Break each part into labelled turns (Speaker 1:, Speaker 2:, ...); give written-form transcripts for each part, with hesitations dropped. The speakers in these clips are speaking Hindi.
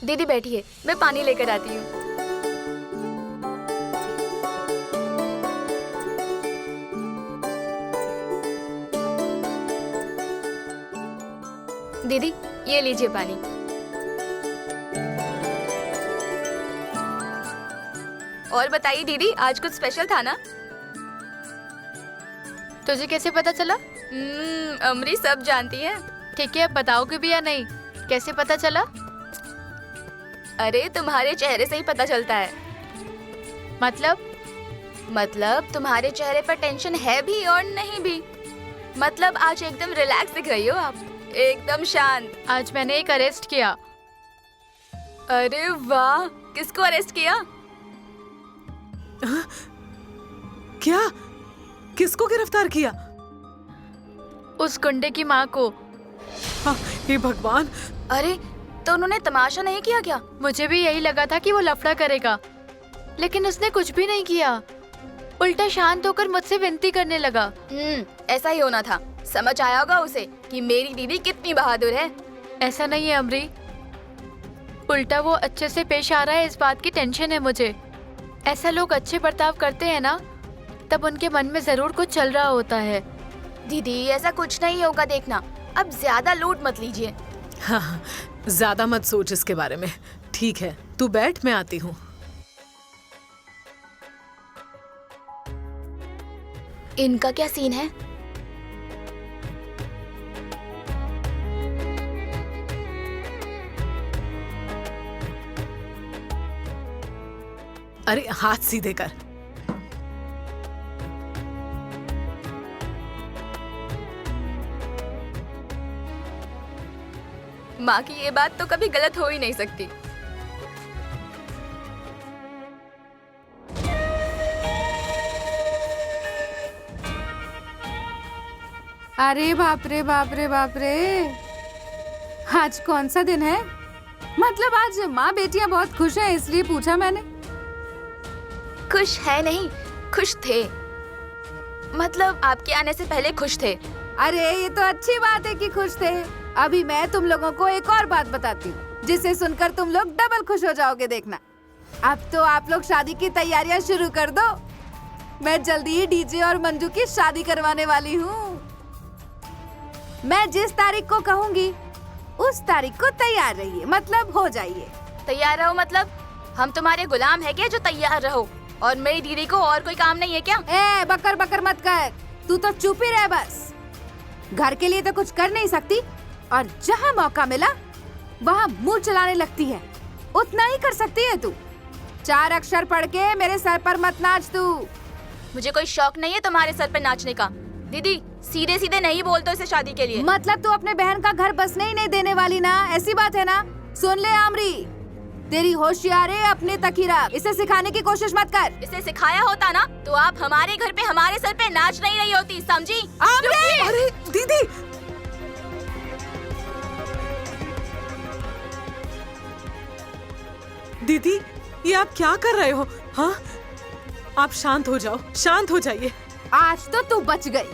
Speaker 1: दीदी बैठिए, मैं पानी लेकर आती हूँ। दीदी ये लीजिए पानी। और बताइए दीदी, आज कुछ स्पेशल था ना?
Speaker 2: तुझे कैसे पता चला?
Speaker 1: अमरी सब जानती है।
Speaker 2: ठीक है, अब बताओगे भी या नहीं? कैसे पता चला?
Speaker 1: अरे तुम्हारे चेहरे से ही पता चलता है। मतलब तुम्हारे चेहरे पर टेंशन है भी और नहीं भी। मतलब आज एकदम रिलैक्स दिख रही हो आप, एकदम शांत।
Speaker 2: आज मैंने एक अरेस्ट किया।
Speaker 1: अरे वाह, किसको अरेस्ट किया?
Speaker 3: क्या? किसको गिरफ्तार किया?
Speaker 2: उस गुंडे की माँ को।
Speaker 3: हाँ, हे भगवान।
Speaker 1: अरे तो उन्होंने तमाशा नहीं किया क्या?
Speaker 2: मुझे भी यही लगा था कि वो लफड़ा करेगा, लेकिन उसने कुछ भी नहीं किया। उल्टा शांत होकर मुझसे विनती करने लगा।
Speaker 1: ऐसा ही होना था। समझ आया होगा उसे कि मेरी दीदी कितनी बहादुर है।
Speaker 2: ऐसा नहीं है अमरी, उल्टा वो अच्छे से पेश आ रहा है, इस बात की टेंशन है मुझे। ऐसा लोग अच्छे बर्ताव करते हैं ना, तब उनके मन में जरूर कुछ चल रहा होता है।
Speaker 1: दीदी ऐसा कुछ नहीं होगा, देखना। अब ज्यादा लोड मत लीजिए।
Speaker 3: हाँ, ज्यादा मत सोच इसके बारे में। ठीक है, तू बैठ, मैं आती हूँ।
Speaker 1: इनका क्या सीन है?
Speaker 3: अरे हाथ सीधे कर।
Speaker 1: माँ की ये बात तो कभी गलत हो ही नहीं सकती।
Speaker 4: अरे बाप रे बाप रे बाप रे, आज कौन सा दिन है? मतलब आज माँ बेटियाँ बहुत खुश हैं, इसलिए पूछा मैंने।
Speaker 1: खुश है नहीं, खुश थे। मतलब आपके आने से पहले खुश थे।
Speaker 4: अरे ये तो अच्छी बात है कि खुश थे। अभी मैं तुम लोगों को एक और बात बताती हूँ, जिसे सुनकर तुम लोग डबल खुश हो जाओगे, देखना। अब तो आप लोग शादी की तैयारियां शुरू कर दो। मैं जल्दी ही डीजे और मंजू की शादी करवाने वाली हूँ। मैं जिस तारीख को कहूँगी उस तारीख को तैयार रहिए, मतलब हो जाइए।
Speaker 1: तैयार रहो मतलब? हम तुम्हारे गुलाम है क्या जो तैयार रहो? और मेरी दीदी को और कोई काम नहीं है क्या?
Speaker 4: ए बकर बकर मत कर, तू तो चुप ही रह बस। घर के लिए तो कुछ कर नहीं सकती, और जहाँ मौका मिला वहाँ मुंह चलाने लगती है। उतना ही कर सकती है तू। 4 अक्षर पढ़ के मेरे सर पर मत नाच तू।
Speaker 1: मुझे कोई शौक नहीं है तुम्हारे सर पे नाचने का। दीदी सीधे सीधे नहीं बोल दो इसे शादी के लिए।
Speaker 4: मतलब तू अपने बहन का घर बसने ही नहीं देने वाली ना, ऐसी बात है ना? सुन ले आमरी, तेरी होशियारी अपने तक ही रख, इसे सिखाने की कोशिश मत कर।
Speaker 1: इसे सिखाया होता ना तो आप हमारे घर पे हमारे सर पे नाच नहीं रही होती, समझी?
Speaker 3: अरे दीदी, दीदी ये आप क्या कर रहे हो? हाँ, आप शांत हो जाओ, शांत हो जाइए।
Speaker 4: आज तो तू बच गई,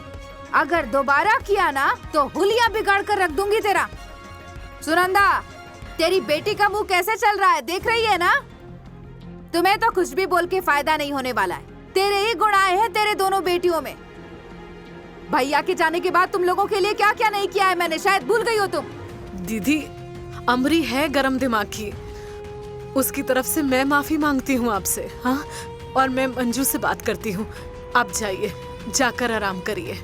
Speaker 4: अगर दोबारा किया ना तो हुलिया बिगाड़ कर रख दूंगी तेरा। सुनंदा, तेरी बेटी का मुंह कैसे चल रहा है, देख रही है ना? तुम्हें तो कुछ भी बोल के फायदा नहीं होने वाला है। तेरे ही गुण आए हैं तेरे दोनों बेटियों में। भैया के जाने के बाद तुम लोगों के लिए क्या क्या नहीं किया है मैंने, शायद भूल गई हो तुम।
Speaker 3: दीदी, अमरी है गरम दिमाग की, उसकी तरफ से मैं माफी मांगती हूँ आपसे। हाँ, और मैं मंजू से बात करती हूँ। आप जाइए, जाकर आराम करिए।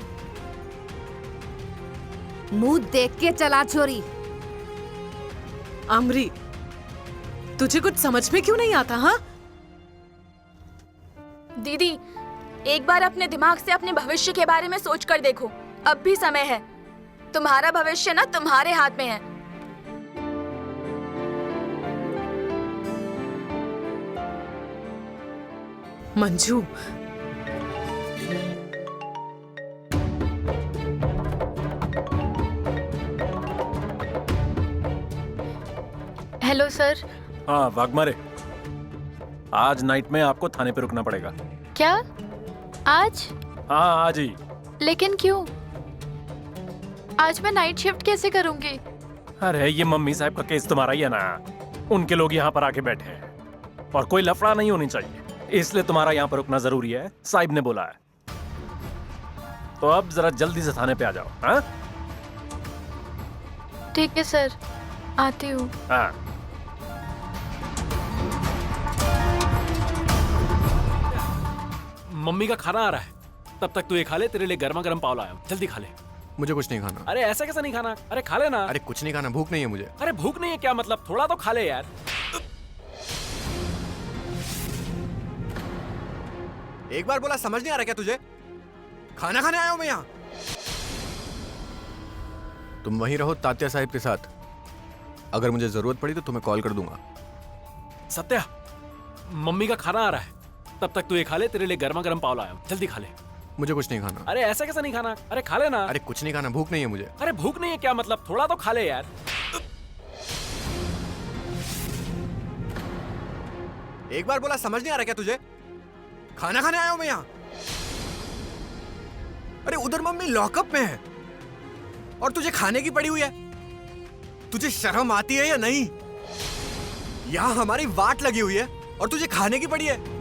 Speaker 4: मुंह देख के चला छोरी।
Speaker 3: अमरी, तुझे कुछ समझ में क्यों नहीं आता? हाँ
Speaker 1: दीदी एक बार अपने दिमाग से अपने भविष्य के बारे में सोच कर देखो, अब भी समय है। तुम्हारा भविष्य ना तुम्हारे हाथ में है।
Speaker 3: Manju,
Speaker 2: hello sir.
Speaker 5: हाँ वाघमारे, आज नाइट में आपको थाने पे रुकना पड़ेगा।
Speaker 2: क्या आज?
Speaker 5: हाँ आज ही।
Speaker 2: लेकिन क्यों? आज मैं नाइट शिफ्ट कैसे करूंगी?
Speaker 5: अरे ये मम्मी साहब का केस तुम्हारा ही है ना। उनके लोग यहाँ पर आके बैठे हैं और कोई लफड़ा नहीं होनी चाहिए, इसलिए तुम्हारा यहाँ पर रुकना जरूरी है, साहिब ने बोला है। तो अब जरा जल्दी से थाने पे आ जाओ। हाँ
Speaker 2: ठीक है सर, आती हूँ।
Speaker 5: हाँ।
Speaker 6: मम्मी का खाना आ रहा है, तब तक तू ये खा ले, तेरे लिए गर्मा गर्म पाव लाया हूं, जल्दी खा ले।
Speaker 7: मुझे कुछ नहीं खाना।
Speaker 6: अरे ऐसा कैसा नहीं खाना? अरे खा लेना।
Speaker 7: अरे कुछ नहीं खाना, भूख नहीं है मुझे।
Speaker 6: अरे भूख नहीं है क्या मतलब? थोड़ा तो खा ले यार।
Speaker 7: एक बार बोला समझ नहीं आ रहा क्या तुझे? खाना खाने आया हूं मैं यहाँ। तुम वहीं रहो तात्या साहिब के साथ, अगर मुझे जरूरत पड़ी तो तुम्हें कॉल कर दूंगा।
Speaker 6: सत्या, मम्मी का खाना आ रहा है, तब तक तू ये खा ले, तेरे लिए गर्मा गर्म पाव लाया हूं, जल्दी खा ले।
Speaker 7: मुझे कुछ नहीं खाना।
Speaker 6: अरे ऐसा कैसा नहीं खाना? अरे खा लेना।
Speaker 7: अरे कुछ नहीं खाना, भूख नहीं है मुझे।
Speaker 6: अरे भूख नहीं है क्या मतलब? थोड़ा तो खा ले यार।
Speaker 7: एक बार बोला समझ नहीं आ रहा क्या तुझे? खाना खाने आया हूं मैं यहाँ। अरे उधर मम्मी लॉकअप में है और तुझे खाने की पड़ी हुई है। तुझे शर्म आती है या नहीं? यहाँ हमारी वाट लगी हुई है और तुझे खाने की पड़ी है।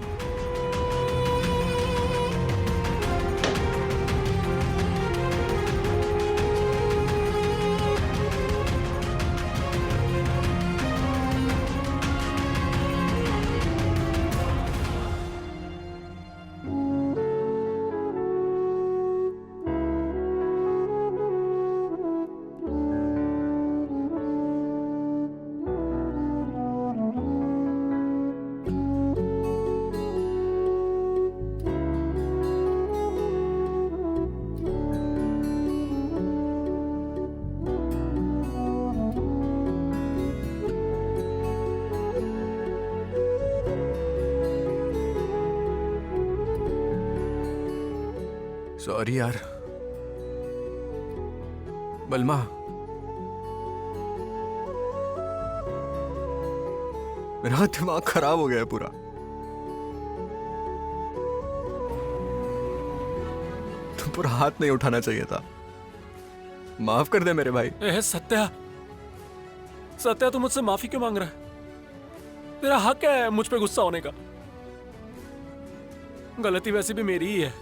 Speaker 7: सॉरी यार बलमा, मेरा दिमाग खराब हो गया है पूरा। तुम पर हाथ नहीं उठाना चाहिए था। माफ कर दे मेरे भाई।
Speaker 6: सत्या, सत्या तू मुझसे माफी क्यों मांग रहा है? तेरा हक है मुझ पे गुस्सा होने का। गलती वैसे भी मेरी ही है।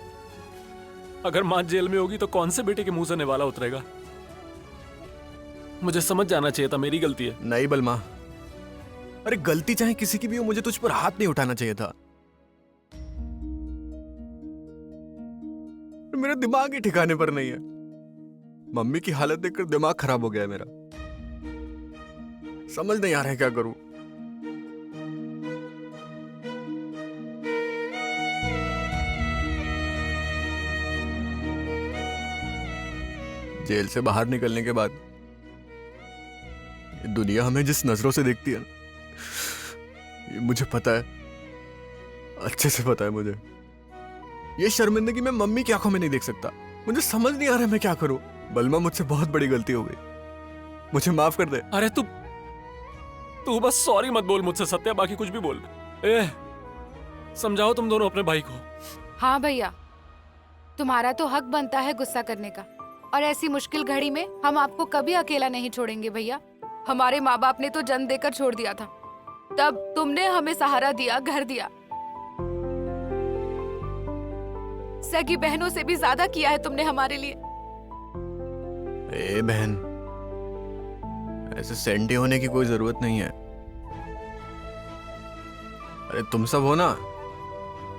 Speaker 6: अगर मां जेल में होगी तो कौन से बेटे के मुंह से निवाला उतरेगा? मुझे समझ जाना चाहिए था, मेरी गलती है।
Speaker 7: नहीं बलमा, अरे गलती चाहे किसी की भी हो, मुझे तुझ पर हाथ नहीं उठाना चाहिए था। मेरा दिमाग ही ठिकाने पर नहीं है। मम्मी की हालत देखकर दिमाग खराब हो गया है मेरा। समझ नहीं आ रहा है क्या करूं। जेल से बाहर निकलने के बाद ये दुनिया हमें जिस नजरों से देखती है, ये मुझे पता है, अच्छे से पता है मुझे। ये शर्मिंदगी मैं मम्मी की आंखों में नहीं देख सकता। मुझे समझ नहीं आ रहा मैं क्या करूं। बलमा, मुझसे बहुत बड़ी गलती हो गई, मुझे माफ कर दे।
Speaker 6: अरे तू बस सॉरी मत बोल मुझसे सत्या, बाकी कुछ भी बोल। समझाओ तुम दोनों अपने भाई को।
Speaker 8: हाँ भैया, तुम्हारा तो हक बनता है गुस्सा करने का, और ऐसी मुश्किल घड़ी में हम आपको कभी अकेला नहीं छोड़ेंगे भैया। हमारे माँ बाप ने तो जन्म देकर छोड़ दिया था, तब तुमने हमें सहारा दिया, घर दिया। सगी बहनों से भी ज्यादा किया है तुमने हमारे लिए।
Speaker 7: ए बहन, ऐसे सेंटी होने की कोई जरूरत नहीं है। अरे तुम सब हो ना,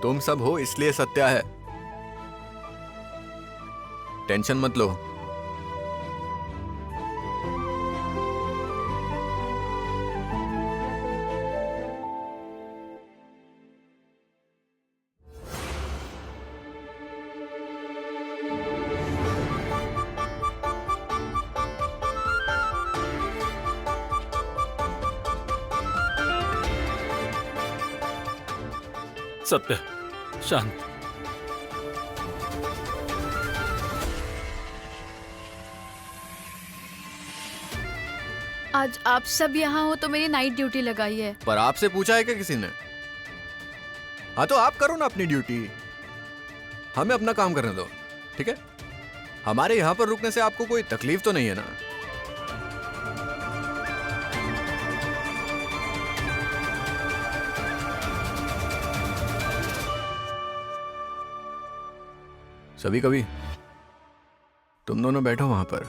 Speaker 7: तुम सब हो इसलिए सत्या है। टेंशन मत लो।
Speaker 6: सत्य, शांत।
Speaker 2: आज आप सब यहाँ हो तो मेरी नाइट ड्यूटी लगाई है।
Speaker 7: पर आपसे पूछा है क्या किसी ने? हाँ तो आप करो ना अपनी ड्यूटी, हमें अपना काम करने दो, ठीक है? हमारे यहाँ पर रुकने से आपको कोई तकलीफ तो नहीं है ना? सभी कभी तुम दोनों बैठो वहां पर।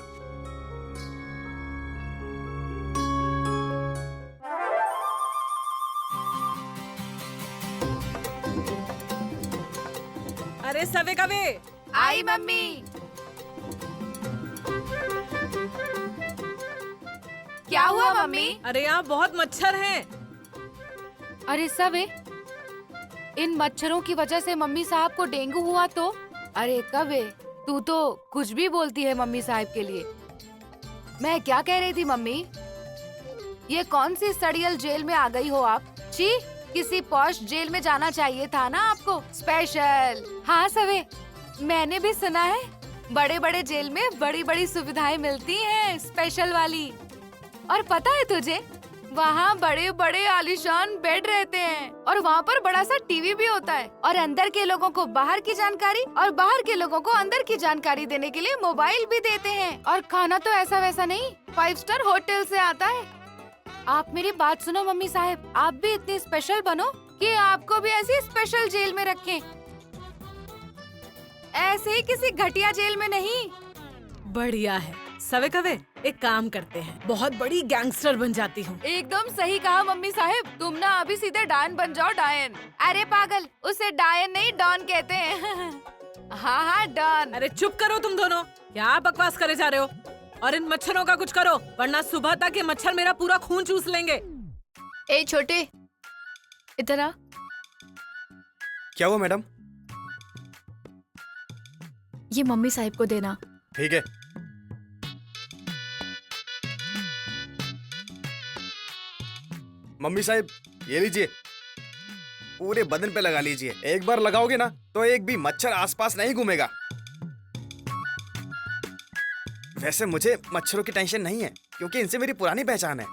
Speaker 3: अरे सवे कवे,
Speaker 8: आई मम्मी। क्या हुआ मम्मी?
Speaker 3: अरे यहाँ बहुत मच्छर हैं।
Speaker 8: अरे सवे, इन मच्छरों की वजह से मम्मी साहब को डेंगू हुआ तो? अरे कवे, तू तो कुछ भी बोलती है मम्मी साहब के लिए। मैं क्या कह रही थी मम्मी, ये कौन सी सड़ियल जेल में आ गई हो आप? छी, किसी पॉश जेल में जाना चाहिए था ना आपको, स्पेशल। हाँ सवे, मैंने भी सुना है बड़े बड़े जेल में बड़ी बड़ी सुविधाएं मिलती हैं, स्पेशल वाली। और पता है तुझे, वहाँ बड़े बड़े आलीशान बेड रहते हैं और वहाँ पर बड़ा सा टीवी भी होता है और अंदर के लोगों को बाहर की जानकारी और बाहर के लोगों को अंदर की जानकारी देने के लिए मोबाइल भी देते हैं। और खाना तो ऐसा वैसा नहीं, 5 स्टार होटल से आता है। आप मेरी बात सुनो मम्मी साहब, आप भी इतनी स्पेशल बनो कि आपको भी ऐसी स्पेशल जेल में रखें, ऐसे ही किसी घटिया जेल में नहीं।
Speaker 3: बढ़िया है सवे कवे, एक काम करते हैं, बहुत बड़ी गैंगस्टर बन जाती हूँ।
Speaker 8: एकदम सही कहा मम्मी साहब, तुम ना अभी सीधे डायन बन जाओ, डायन। अरे पागल, उसे डायन नहीं डॉन कहते हैं। हाँ हाँ डॉन।
Speaker 3: अरे चुप करो तुम दोनों, क्या बकवास करे जा रहे हो? और इन मच्छरों का कुछ करो, वरना सुबह तक ये मच्छर मेरा पूरा खून चूस लेंगे।
Speaker 2: ए छोटे, इधर आ।
Speaker 9: क्या हुआ मैडम?
Speaker 2: ये मम्मी साहिब को देना।
Speaker 9: ठीक है। मम्मी साहब, ये लीजिए, पूरे बदन पे लगा लीजिए। एक बार लगाओगे ना तो एक भी मच्छर आसपास नहीं घूमेगा। वैसे मुझे मच्छरों की टेंशन नहीं है क्योंकि इनसे मेरी पुरानी पहचान है,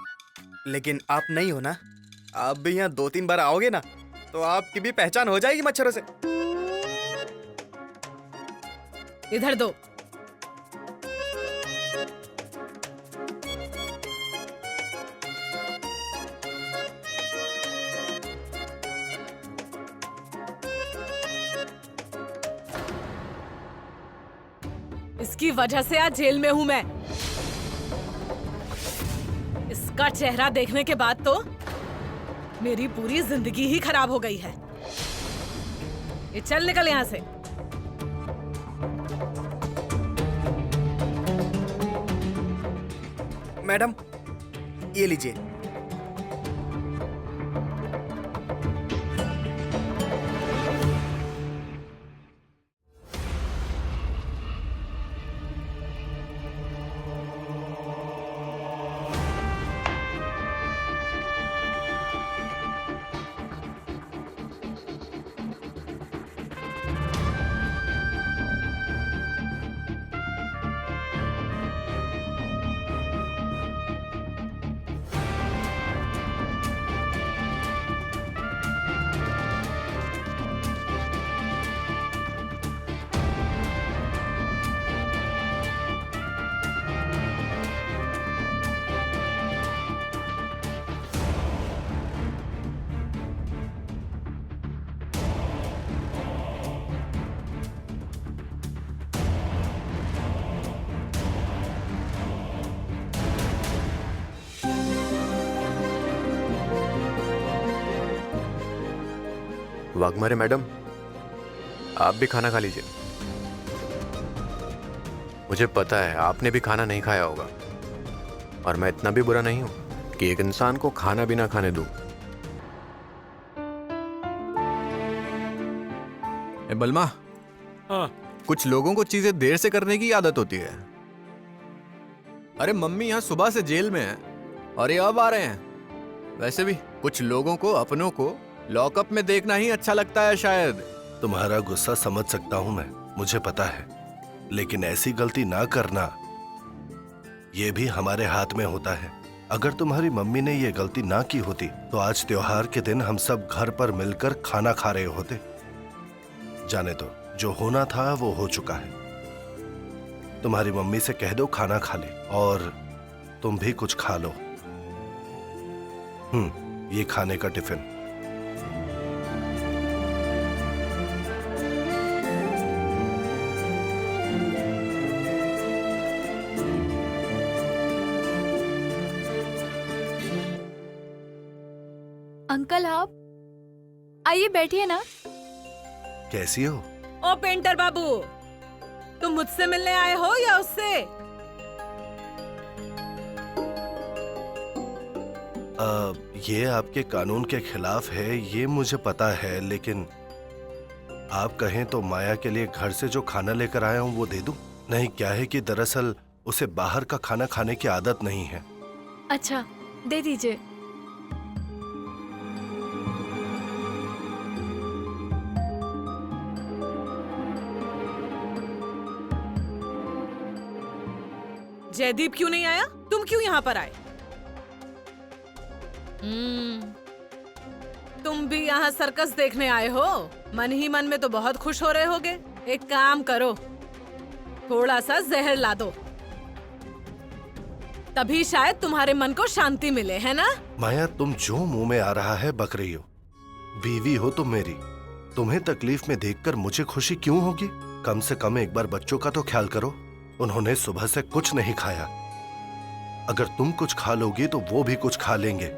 Speaker 9: लेकिन आप नहीं हो ना। आप भी यहाँ 2-3 बार आओगे ना तो आपकी भी पहचान हो जाएगी मच्छरों से।
Speaker 3: इधर दो। इसकी वजह से आज जेल में हूं मैं। इसका चेहरा देखने के बाद तो मेरी पूरी जिंदगी ही खराब हो गई है। ये चल निकल यहां से।
Speaker 9: मैडम, ये लीजिए।
Speaker 7: वाघमारे मैडम, आप भी खाना खा लीजिए। मुझे पता है आपने भी खाना नहीं खाया होगा, और मैं इतना भी बुरा नहीं हूं कि एक इंसान को खाना भी ना खाने दूं। ए बलमा,
Speaker 6: हाँ।
Speaker 7: कुछ लोगों को चीजें देर से करने की आदत होती है। अरे मम्मी यहाँ सुबह से जेल में है और ये अब आ रहे हैं। वैसे भी कुछ लोगों को अपनों को लॉकअप में देखना ही अच्छा लगता है शायद।
Speaker 10: तुम्हारा गुस्सा समझ सकता हूं मैं, मुझे पता है, लेकिन ऐसी गलती ना करना ये भी हमारे हाथ में होता है। अगर तुम्हारी मम्मी ने ये गलती ना की होती तो आज त्योहार के दिन हम सब घर पर मिलकर खाना खा रहे होते। जाने दो, जो होना था वो हो चुका है। तुम्हारी मम्मी से कह दो खाना खा ले, और तुम भी कुछ खा लो। ये खाने का टिफिन।
Speaker 2: अंकल आप आइए बैठिए ना।
Speaker 10: कैसी हो?
Speaker 3: ओ पेंटर बाबू, तुम मुझसे मिलने आए हो या उससे?
Speaker 10: ये आपके कानून के खिलाफ है, ये मुझे पता है, लेकिन आप कहें तो माया के लिए घर से जो खाना लेकर आया हूँ वो दे दूं? नहीं, क्या है कि दरअसल उसे बाहर का खाना खाने की आदत नहीं है।
Speaker 2: अच्छा, दे दीजिए।
Speaker 3: जयदीप क्यों नहीं आया? तुम क्यों यहाँ पर आए? तुम भी यहाँ सर्कस देखने आए हो? मन ही मन में तो बहुत खुश हो रहे होगे। एक काम करो, थोड़ा सा जहर ला दो, तभी शायद तुम्हारे मन को शांति मिले, है ना?
Speaker 10: माया, तुम जो मुंह में आ रहा है बक रही हो। बीवी हो तुम मेरी, तुम्हें तकलीफ में देखकर मुझे खुशी क्यों होगी? कम से कम एक बार बच्चों का तो ख्याल करो। उन्होंने सुबह से कुछ नहीं खाया। अगर तुम कुछ खा लोगी तो वो भी कुछ खा लेंगे।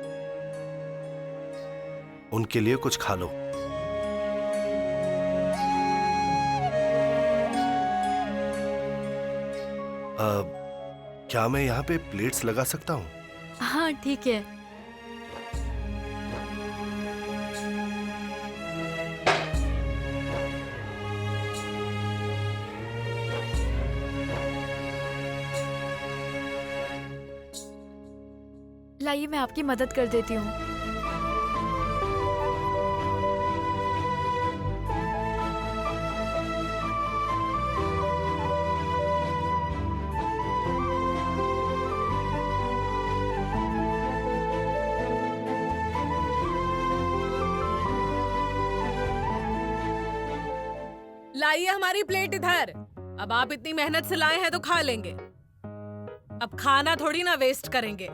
Speaker 10: उनके लिए कुछ खा लो। क्या मैं यहाँ पे प्लेट्स लगा सकता हूँ?
Speaker 2: हाँ ठीक है। लाइए मैं आपकी मदद कर देती हूँ।
Speaker 3: लाइए हमारी प्लेट इधर। अब आप इतनी मेहनत से लाए हैं तो खा लेंगे। अब खाना थोड़ी ना वेस्ट करेंगे।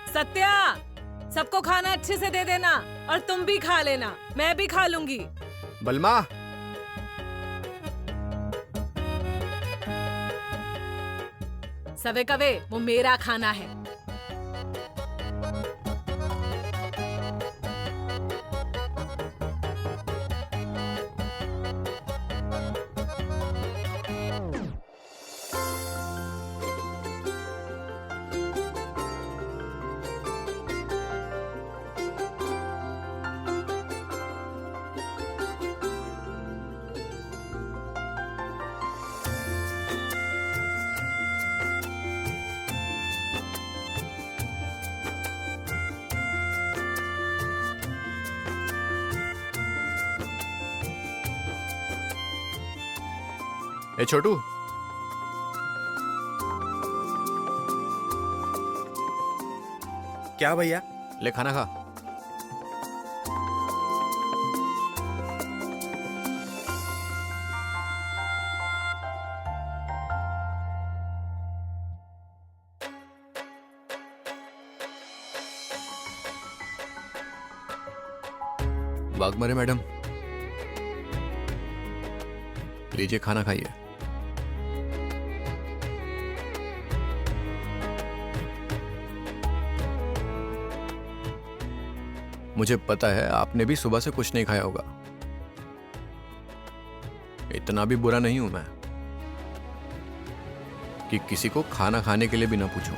Speaker 3: सत्या, सबको खाना अच्छे से दे देना और तुम भी खा लेना, मैं भी खा लूंगी।
Speaker 7: बलमा,
Speaker 3: सवे कवे, वो मेरा खाना है।
Speaker 7: ए छोटू,
Speaker 9: क्या भैया?
Speaker 7: ले खाना खा। वाघमरे मैडम, लीजिए खाना खाइए। मुझे पता है आपने भी सुबह से कुछ नहीं खाया होगा। इतना भी बुरा नहीं हूं मैं कि किसी को खाना खाने के लिए भी ना पूछूं।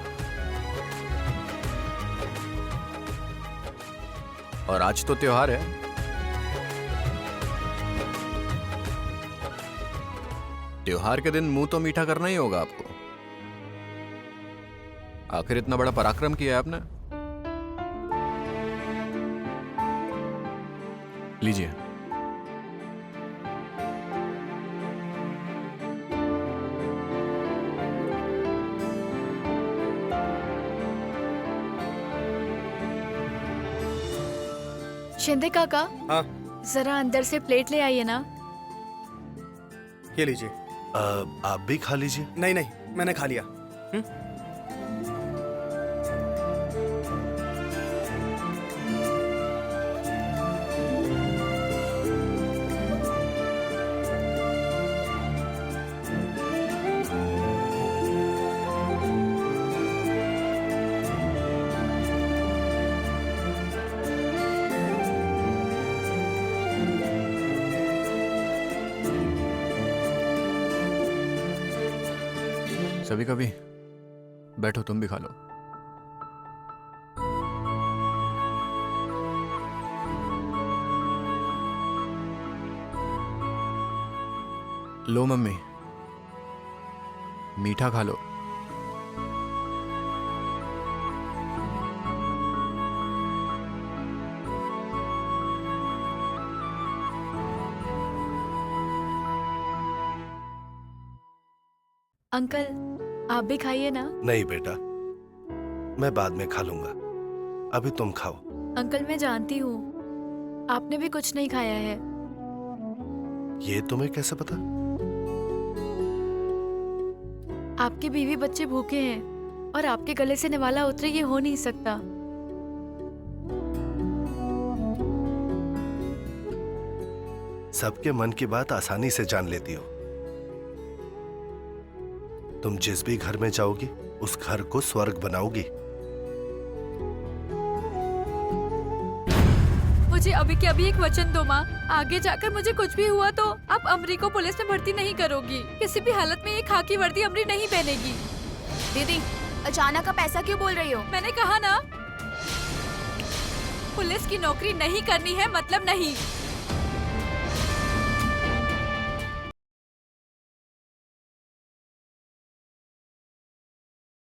Speaker 7: और आज तो त्योहार है। त्योहार के दिन मुंह तो मीठा करना ही होगा आपको। आखिर इतना बड़ा पराक्रम किया है आपने। लीजिए।
Speaker 2: शिंदे काका,
Speaker 9: हाँ,
Speaker 2: जरा अंदर से प्लेट ले आइए ना।
Speaker 9: ये लीजिए।
Speaker 10: आप भी खा लीजिए।
Speaker 9: नहीं नहीं, मैंने खा लिया।
Speaker 7: सभी कभी बैठो, तुम भी खा लो। लो मम्मी, मीठा खा लो।
Speaker 2: अंकल, आप भी खाइए ना।
Speaker 10: नहीं बेटा, मैं बाद में खा लूंगा, अभी तुम खाओ।
Speaker 2: अंकल, मैं जानती हूँ आपने भी कुछ नहीं खाया है।
Speaker 10: ये तुम्हें कैसे पता?
Speaker 2: आपके बीवी बच्चे भूखे हैं और आपके गले से निवाला उतरे, ये हो नहीं सकता।
Speaker 10: सबके मन की बात आसानी से जान लेती हो। तुम जिस भी घर में जाओगी उस घर को स्वर्ग बनाओगी।
Speaker 2: मुझे अभी के अभी एक वचन दो माँ, आगे जाकर मुझे कुछ भी हुआ तो आप अमरी को पुलिस में भर्ती नहीं करोगी। किसी भी हालत में ये खाकी वर्दी अमरी नहीं पहनेगी।
Speaker 1: दीदी, अचानक आप ऐसा क्यों बोल रही हो?
Speaker 2: मैंने कहा ना, पुलिस की नौकरी नहीं करनी है मतलब नहीं।